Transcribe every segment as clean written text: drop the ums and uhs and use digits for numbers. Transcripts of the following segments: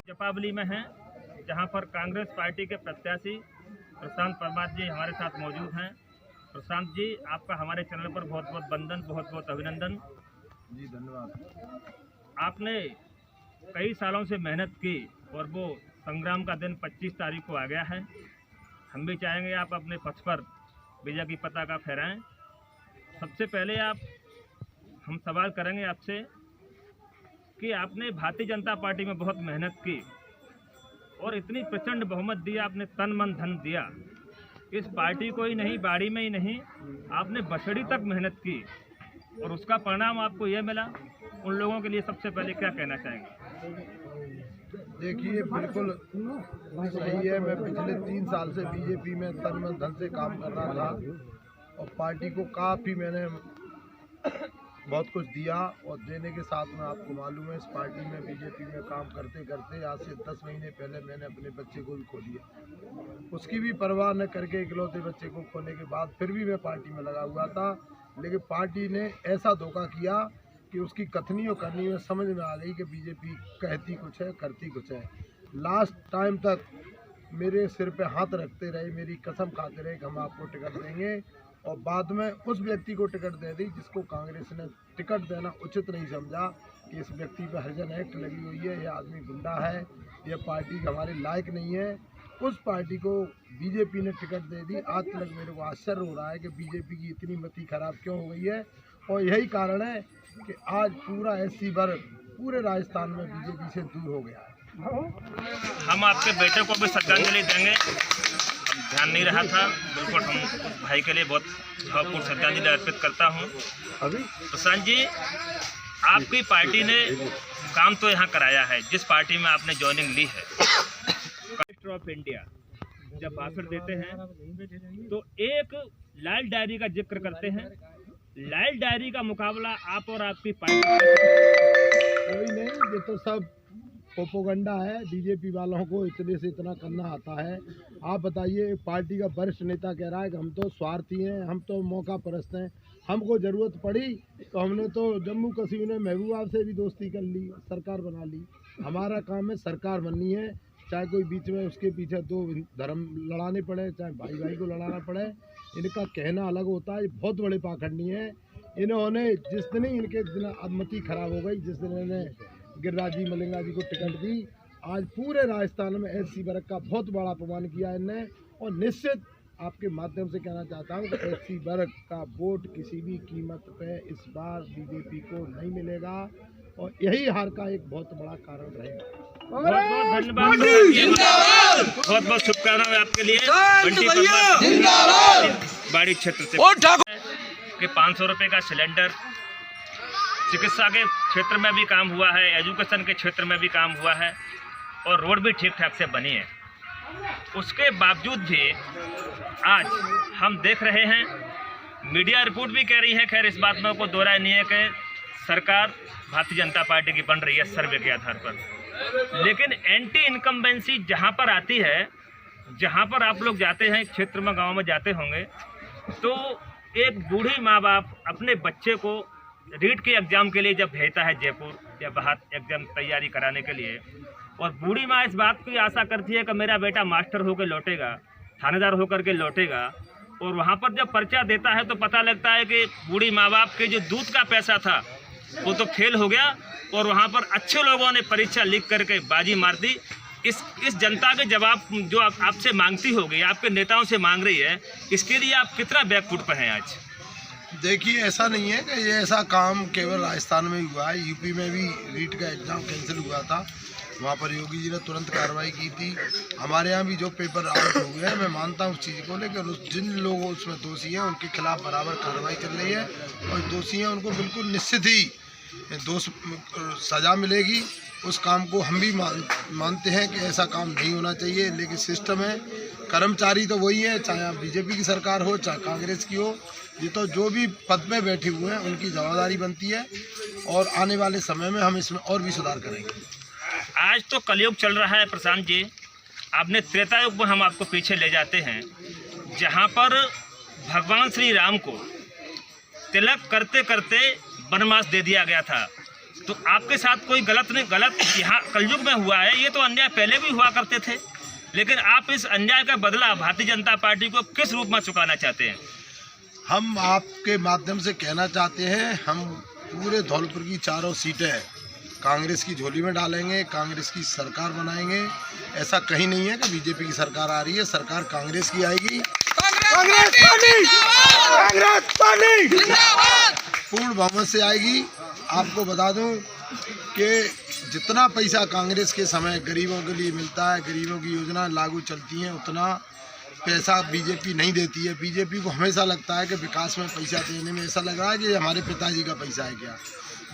जपावली में हैं, जहां पर कांग्रेस पार्टी के प्रत्याशी प्रशांत परमार जी हमारे साथ मौजूद हैं। प्रशांत जी, आपका हमारे चैनल पर बहुत बहुत वंदन, बहुत बहुत अभिनंदन। जी धन्यवाद। आपने कई सालों से मेहनत की और वो संग्राम का दिन 25 तारीख को आ गया है। हम भी चाहेंगे आप अपने पथ पर विजय की पताका फहराएं। सबसे पहले हम सवाल करेंगे आपसे कि आपने भारतीय जनता पार्टी में बहुत मेहनत की और इतनी प्रचंड बहुमत दी, आपने तन मन धन दिया। इस पार्टी को ही नहीं, बाड़ी में ही नहीं, आपने बछड़ी तक मेहनत की और उसका परिणाम आपको यह मिला। उन लोगों के लिए सबसे पहले क्या कहना चाहेंगे? देखिए, बिल्कुल सही है। मैं पिछले 3 साल से बीजेपी में तन मन धन से काम कर रहा था और पार्टी को काफ़ी मैंने बहुत कुछ दिया और देने के साथ में आपको मालूम है, इस पार्टी में बीजेपी में काम करते करते आज से 10 महीने पहले मैंने अपने बच्चे को भी खो दिया। उसकी भी परवाह न करके इकलौते बच्चे को खोने के बाद फिर भी मैं पार्टी में लगा हुआ था, लेकिन पार्टी ने ऐसा धोखा किया कि उसकी कथनी और करनी में समझ में आ गई कि बीजेपी कहती कुछ है, करती कुछ है। लास्ट टाइम तक मेरे सिर पे हाथ रखते रहे, मेरी कसम खाते रहे कि हम आपको टिकट देंगे, और बाद में उस व्यक्ति को टिकट दे दी जिसको कांग्रेस ने टिकट देना उचित नहीं समझा कि इस व्यक्ति पर हरिजन एक्ट लगी हुई है, यह आदमी गुंडा है, यह पार्टी हमारे लायक नहीं है। उस पार्टी को बीजेपी ने टिकट दे दी। आज तक मेरे को आश्चर्य हो रहा है कि बीजेपी की इतनी मति खराब क्यों हो गई है, और यही कारण है कि आज पूरा एससी वर्ग पूरे राजस्थान में बीजेपी से दूर हो गया है। हम आपके बेटे को भी श्रद्धांजलि देंगे, ध्यान नहीं रहा था। बिल्कुल, हम उस भाई के लिए बहुत भावपूर्ण श्रद्धांजलि अर्पित करता हूं। प्रशांत जी, आपकी पार्टी ने काम तो यहाँ कराया है, जिस पार्टी में आपने ज्वाइनिंग ली है। मिनिस्टर ऑफ इंडिया जब भाषण देते हैं तो एक लाल डायरी का जिक्र करते हैं। लाल डायरी का मुकाबला आप और आपकी पार्टी कोई नहीं, ये तो सब प्रोपोगंडा है। बीजेपी वालों को इतने से इतना करना आता है। आप बताइए, पार्टी का वरिष्ठ नेता कह रहा है कि हम तो स्वार्थी हैं, हम तो मौका परस्त हैं। हमको ज़रूरत पड़ी तो हमने तो जम्मू कश्मीर में महबूबा से भी दोस्ती कर ली, सरकार बना ली। हमारा काम है सरकार बननी है, चाहे कोई बीच में उसके पीछे 2 धर्म लड़ाने पड़े, चाहे भाई भाई को लड़ाना पड़े। इनका कहना अलग होता है, ये बहुत बड़े पाखंडी हैं। इन्होंने जिस दिन ही इनके मति खराब हो गई, जिस दिन इन्हें गिरिराज जी मलिंगा जी को टिकट दी, आज पूरे राजस्थान में एससी वर्ग का बहुत बड़ा अपमान किया इनने। और निश्चित आपके माध्यम से कहना चाहता हूँ कि एससी वर्ग का वोट किसी भी कीमत पे इस बार बीजेपी को नहीं मिलेगा, और यही हार का एक बहुत बड़ा कारण रहेगा। बहुत बहुत धन्यवाद, बहुत बहुत शुभकामनाएं आपके लिए। बाड़ी क्षेत्र से कि 500 रुपये का सिलेंडर, चिकित्सा के क्षेत्र में भी काम हुआ है, एजुकेशन के क्षेत्र में भी काम हुआ है, और रोड भी ठीक ठाक से बनी है। उसके बावजूद भी आज हम देख रहे हैं, मीडिया रिपोर्ट भी कह रही है, खैर इस बात में को दोहराया नहीं है कि सरकार भारतीय जनता पार्टी की बन रही है सर्वे के आधार पर। लेकिन एंटी इनकम्बेंसी जहां पर आती है, जहां पर आप लोग जाते हैं, क्षेत्र में गाँव में जाते होंगे, तो एक बूढ़ी माँ बाप अपने बच्चे को रीट के एग्ज़ाम के लिए जब भेजता है जयपुर या बाहर एग्ज़ाम तैयारी कराने के लिए, और बूढ़ी माँ इस बात की आशा करती है कि मेरा बेटा मास्टर होकर लौटेगा, थानेदार होकर के लौटेगा, और वहाँ पर जब पर्चा देता है तो पता लगता है कि बूढ़ी माँ बाप के जो दूध का पैसा था वो तो फेल हो गया, और वहाँ पर अच्छे लोगों ने परीक्षा लिख करके बाजी मार दी। इस जनता के जवाब जो आपसे मांगती होगी, आपके नेताओं से मांग रही है, इसके लिए आप कितना बैकफुट पर हैं आज? देखिए, ऐसा नहीं है कि ये ऐसा काम केवल राजस्थान में ही हुआ है। यूपी में भी रीट का एग्ज़ाम कैंसिल हुआ था, वहाँ पर योगी जी ने तुरंत कार्रवाई की थी। हमारे यहाँ भी जो पेपर आउट हुए हैं, मैं मानता हूँ उस चीज़ को, लेकिन जिन लोग उसमें दोषी हैं उनके खिलाफ बराबर कार्रवाई चल रही है, और दोषी हैं उनको बिल्कुल निश्चित ही सज़ा मिलेगी। उस काम को हम भी मानते हैं कि ऐसा काम नहीं होना चाहिए, लेकिन सिस्टम है, कर्मचारी तो वही है, चाहे आप बीजेपी की सरकार हो चाहे कांग्रेस की हो। ये तो जो भी पद में बैठे हुए हैं उनकी जवाबदारी बनती है, और आने वाले समय में हम इसमें और भी सुधार करेंगे। आज तो कलयुग चल रहा है प्रशांत जी, आपने त्रेता युग में हम आपको पीछे ले जाते हैं, जहाँ पर भगवान श्री राम को तिलक करते करते वनवास दे दिया गया था। तो आपके साथ कोई गलत यहाँ कलयुग में हुआ है। ये तो अन्याय पहले भी हुआ करते थे, लेकिन आप इस अन्याय का बदला भारतीय जनता पार्टी को किस रूप में चुकाना चाहते हैं? हम आपके माध्यम से कहना चाहते हैं, हम पूरे धौलपुर की चारों सीटें कांग्रेस की झोली में डालेंगे, कांग्रेस की सरकार बनाएंगे। ऐसा कहीं नहीं है कि बीजेपी की सरकार आ रही है, सरकार कांग्रेस की आएगी। पूर्ण बहुमत से आएगी। आपको बता दूं कि जितना पैसा कांग्रेस के समय गरीबों के लिए मिलता है, गरीबों की योजना लागू चलती हैं, उतना पैसा बीजेपी नहीं देती है। बीजेपी को हमेशा लगता है कि विकास में पैसा देने में ऐसा लग रहा है कि हमारे पिताजी का पैसा है क्या,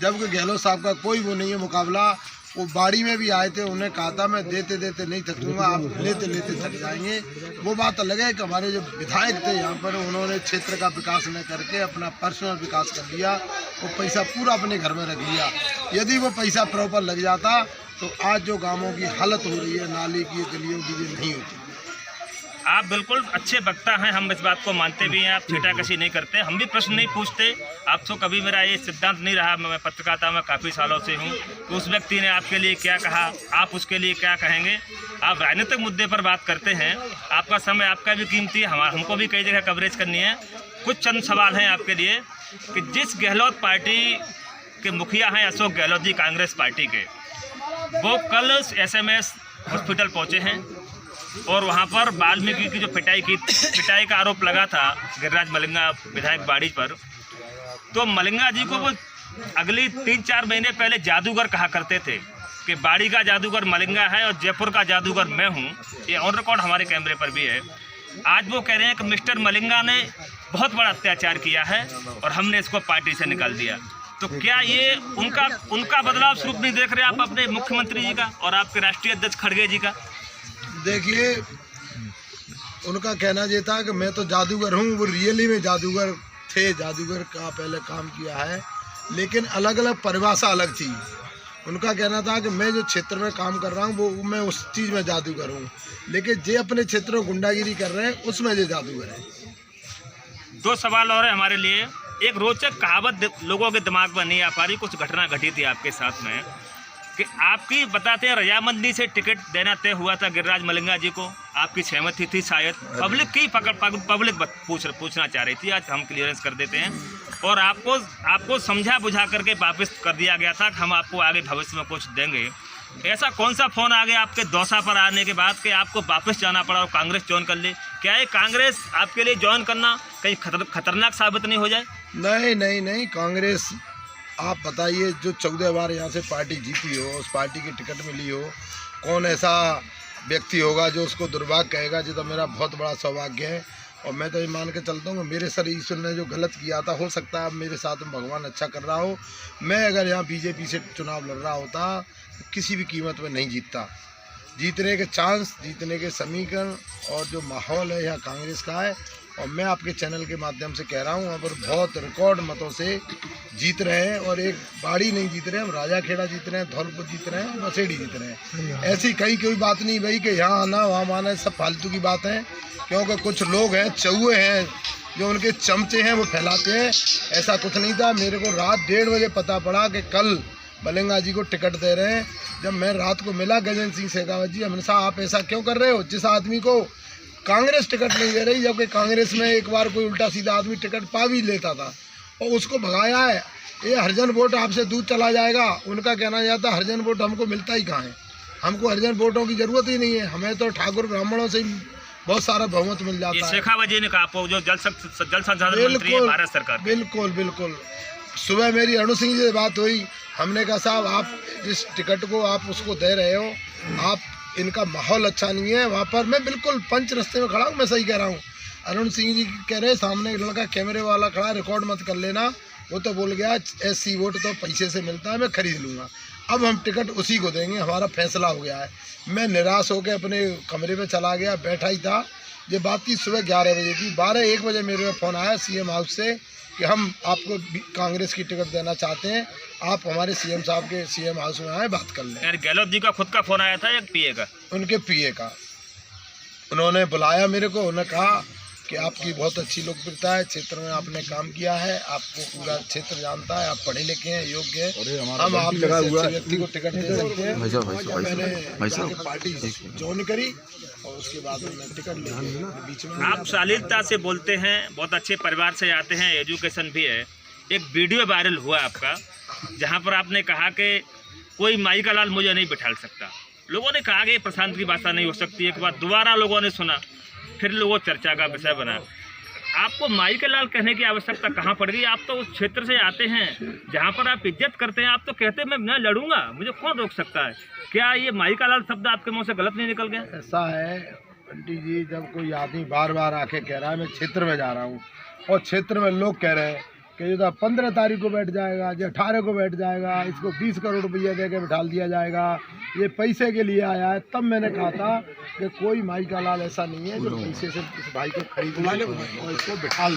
जबकि गहलोत साहब का कोई वो नहीं है मुकाबला। वो बाड़ी में भी आए थे, उन्हें कहा था मैं देते देते नहीं थकूंगा, आप लेते लेते थक जाएंगे। वो बात अलग है कि हमारे जो विधायक थे यहाँ पर, उन्होंने क्षेत्र का विकास न करके अपना पर्सनल विकास कर लिया, वो पैसा पूरा अपने घर में रख लिया। यदि वो पैसा प्रॉपर लग जाता तो आज जो गाँवों की हालत हो रही है, नाली की, गलियों की, ये नहीं होती। आप बिल्कुल अच्छे वक्ता हैं, हम इस बात को मानते भी हैं। आप छीटाकशी नहीं करते, हम भी प्रश्न नहीं पूछते। आपसे कभी मेरा ये सिद्धांत नहीं रहा, मैं पत्रकारिता में काफ़ी सालों से हूँ, तो उस व्यक्ति ने आपके लिए क्या कहा, आप उसके लिए क्या कहेंगे? आप राजनीतिक मुद्दे पर बात करते हैं, आपका समय आपका भी कीमती है, हमको भी कई जगह कवरेज करनी है। कुछ चंद सवाल हैं आपके लिए कि जिस गहलोत पार्टी के मुखिया हैं अशोक गहलोत जी कांग्रेस पार्टी के, वो कल SMS हॉस्पिटल पहुँचे हैं और वहाँ पर वाल्मीकि की जो पिटाई का आरोप लगा था गिरिराज मलिंगा विधायक बाड़ी पर, तो मलिंगा जी को वो अगली 3-4 महीने पहले जादूगर कहा करते थे कि बाड़ी का जादूगर मलिंगा है और जयपुर का जादूगर मैं हूँ। ये ऑन रिकॉर्ड हमारे कैमरे पर भी है। आज वो कह रहे हैं कि मिस्टर मलिंगा ने बहुत बड़ा अत्याचार किया है और हमने इसको पार्टी से निकाल दिया। तो क्या ये उनका बदलाव स्वरूप नहीं देख रहे आप अपने मुख्यमंत्री जी का और आपके राष्ट्रीय अध्यक्ष खड़गे जी का? देखिए, उनका कहना ये था कि मैं तो जादूगर हूँ, वो रियली में जादूगर थे, जादूगर का पहले काम किया है, लेकिन अलग अलग परिभाषा अलग थी। उनका कहना था कि मैं जो क्षेत्र में काम कर रहा हूँ वो मैं उस चीज़ में जादूगर हूँ, लेकिन जे अपने क्षेत्र में गुंडागिरी कर रहे हैं उसमें जे जादूगर है। 2 सवाल और है हमारे लिए। एक रोचक कहावत लोगों के दिमाग में नहीं आ पा रही, कुछ घटना घटी थी आपके साथ में कि आपकी बताते हैं रजामंदी से टिकट देना तय हुआ था गिरिराज मलिंगा जी को, आपकी सहमति थी शायद, पब्लिक पूछना चाह रही थी, आज हम क्लियरेंस कर देते हैं। और आपको समझा बुझा करके वापस कर दिया गया था कि हम आपको आगे भविष्य में कुछ देंगे। ऐसा कौन सा फ़ोन आ गया आपके दौसा पर आने के बाद कि आपको वापस जाना पड़ा और कांग्रेस ज्वाइन कर ली? क्या ये कांग्रेस आपके लिए ज्वाइन करना कहीं खतरनाक साबित नहीं हो जाए? नहीं, कांग्रेस आप बताइए, जो 14 बार यहाँ से पार्टी जीती हो, उस पार्टी की टिकट मिली हो, कौन ऐसा व्यक्ति होगा जो उसको दुर्भाग्य कहेगा? जो तो मेरा बहुत बड़ा सौभाग्य है और मैं तो ये मान के चलता हूँ मेरे सर ईश्वर ने जो गलत किया था, हो सकता है अब मेरे साथ भगवान अच्छा कर रहा हो। मैं अगर यहाँ बीजेपी से चुनाव लड़ रहा होता तो किसी भी कीमत में नहीं जीतता। जीतने के चांस, जीतने के समीकरण और जो माहौल है यहाँ कांग्रेस का है, और मैं आपके चैनल के माध्यम से कह रहा हूँ, वहाँ पर बहुत रिकॉर्ड मतों से जीत रहे हैं। और एक बाड़ी नहीं जीत रहे हैं, हम राजाखेड़ा जीत रहे हैं, धौलपुर जीत रहे हैं, मसेड़ी जीत रहे हैं। ऐसी कोई बात नहीं भाई कि यहाँ आना वहाँ आना, सब फालतू की बात है, क्योंकि कुछ लोग हैं, चौहे हैं, जो उनके चमचे हैं वो फैलाते हैं। ऐसा कुछ नहीं था। मेरे को रात 1:30 बजे पता पड़ा कि कल मलिंगा जी को टिकट दे रहे हैं। जब मैं रात को मिला गजेंद्र सिंह शेखावत जी, हमने कहा आप ऐसा क्यों कर रहे हो? जिस आदमी को कांग्रेस टिकट नहीं दे रही, जबकि कांग्रेस में एक बार कोई उल्टा सीधा आदमी टिकट पा भी लेता था और उसको भगाया है, ये हरिजन वोट आपसे दूर चला जाएगा। उनका कहना जाता हरिजन वोट हमको मिलता ही कहाँ है, हमको हरिजन वोटों की जरूरत ही नहीं है, हमें तो ठाकुर ब्राह्मणों से ही बहुत सारा बहुमत मिल जाता है। शेखावत जी ने कहा जो जल संसाधन मंत्री है भारत सरकार। बिल्कुल। सुबह मेरी अनु सिंह जी से बात हुई, हमने कहा साहब आप जिस टिकट को आप उसको दे रहे हो, आप इनका माहौल अच्छा नहीं है वहाँ पर। मैं बिल्कुल पंच रास्ते में खड़ा हूँ, मैं सही कह रहा हूँ। अरुण सिंह जी कह रहे सामने एक लड़का कैमरे वाला खड़ा, रिकॉर्ड मत कर लेना, वो तो बोल गया SC वोट तो पैसे से मिलता है, मैं खरीद लूँगा। अब हम टिकट उसी को देंगे, हमारा फैसला हो गया है। मैं निराश होकर अपने कमरे में चला गया, बैठा ही था। ये बात थी सुबह 11 बजे की। 12-1 बजे मेरे फ़ोन आया CM हाउस से कि हम आपको कांग्रेस की टिकट देना चाहते हैं, आप हमारे CM साहब के CM हाउस में आए, बात कर लें। यार गहलोत जी का खुद का फ़ोन आया था या PA का? उनके PA का। उन्होंने बुलाया मेरे को, उन्होंने कहा कि आपकी बहुत अच्छी लोकप्रियता है, क्षेत्र में आपने काम किया है, आपको पूरा क्षेत्र जानता है, आप पढ़े लिखे हैं, योग्य हैं, हम आप जैसे अच्छे व्यक्ति को टिकट दे सकते हैं। मैंने जाके पार्टी ज्वाइन करी और उसके बाद मैंने टिकट लेके बीच में आप शालीनता से बोलते हैं, बहुत अच्छे परिवार से आते हैं, एजुकेशन भी है। एक वीडियो वायरल हुआ आपका जहाँ पर आपने कहा कि कोई माई का लाल मुझे नहीं बिठा सकता। लोगों ने कहा कि प्रशांत की भाषा नहीं हो सकती। एक बार दोबारा लोगों ने सुना, फिर लोगों चर्चा का विषय बना। आपको माई के लाल कहने की आवश्यकता कहाँ पड़ गई? आप तो उस क्षेत्र से आते हैं जहाँ पर आप इज्जत करते हैं। आप तो कहते हैं मैं लड़ूंगा, मुझे कौन रोक सकता है। क्या ये माई का लाल शब्द आपके मुंह से गलत नहीं निकल गया? ऐसा है बंटी जी, जब कोई आदमी बार बार आके कह रहा है मैं क्षेत्र में जा रहा हूँ और क्षेत्र में लोग कह रहे हैं कि ये तो 15 तारीख को बैठ जाएगा, जो 18 को बैठ जाएगा, इसको 20 करोड़ रुपया दे के बिठा दिया जाएगा, ये पैसे के लिए आया है, तब मैंने कहा था कि कोई माई का लाल ऐसा नहीं है जो पैसे से इस भाई को खरीद ले और इसको बिठा दे।